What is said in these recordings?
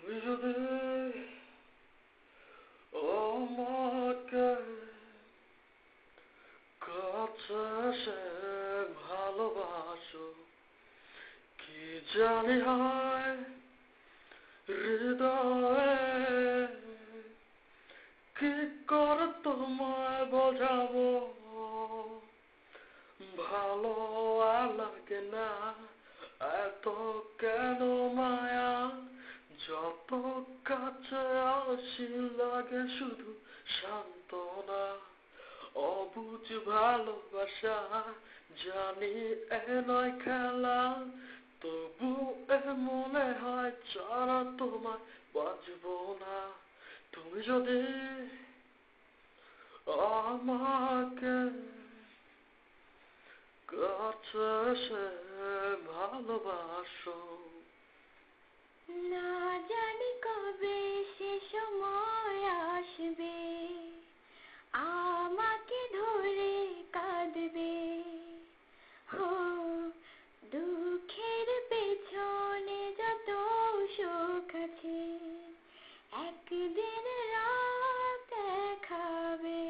তুমি যদি আমাকে কাছে সে ভালোবাসো, কি জানি হয় হৃদয়ে, কি করে তোমায় বোঝাবো, ভালো আর লাগে না এত কেন মায়া, যত কাছে আসি লাগে শুধু সান্ত্বনা, অবুঝ ভালোবাসা জানি এ নয় খেলা, তবু এ মনে হয় ছাড়া তোমায় বাঁচবো না। তুমি যদি আমাকে কাছে সে ভালোবাসো। না জানি কবে সে সময় আসবে, আমাকে ধরে কাঁদবে। হো, দুঃখের পেছনে যত সুখ আছে, একদিন রাত দেখাবে।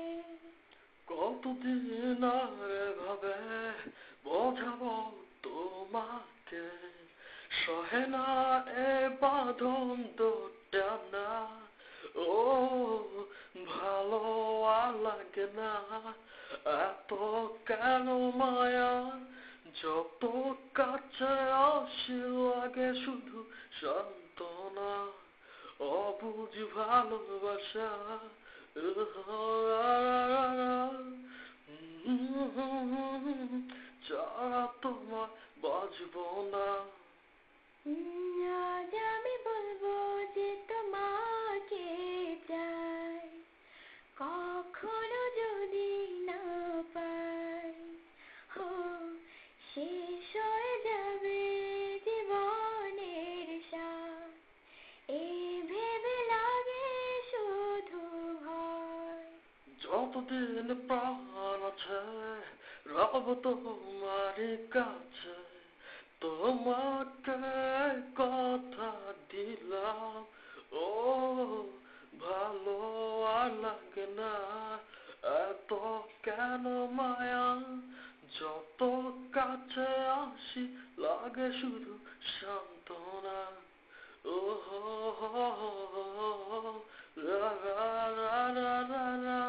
কতদিন আর এভাবে বোঝাবো তোমাকে, সহে না এ বাঁধন টানা, ও ভালো আর লাগে না এত কেন মায়া, যত কাছে আসি লাগে শুধু সান্ত্বনা, অবুঝ ভালোবাসা ছাড়া তোমার বাঁচবো না। আজ আমি বলবো যে তোমাকে চাই, কখনো যদি না পাই, হো, শেষ হয়ে যাবে জীবনের সাথ, এই ভেবে লাগে শুধু ভয়। যতদিন প্রাণ আছে রব তোমারই কাছে, তোমাকে কথা দিলাম, ও ভালো আর লাগে না এত কেন মায়া, যত কাছে আসি লাগে শুধু সান্ত্বনা, ও রা রা রা রা রা রা,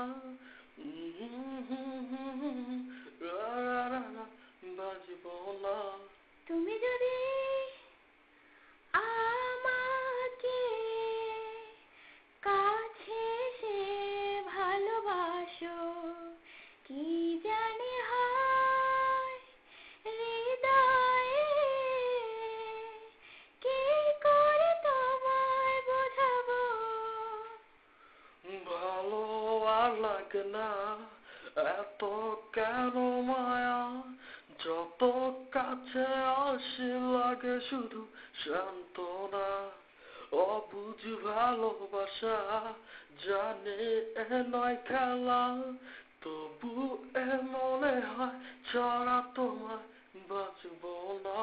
রা রা রা রা, বাজবো না। তুমি যদি আমাকে কাছে সে ভালোবাসো, কি জানি হয় হৃদয়ে, কি করে তোমায় বোঝাবো, ভালো আর লাগে না এত কেন মায়া, যত কাছে আসি লাগে শুধু সান্ত্বনা, অবুঝ ভালোবাসা জানে এ নয় খেলা, তবু এ মনে হয় ছাড়া তোমায় বাঁচবো না।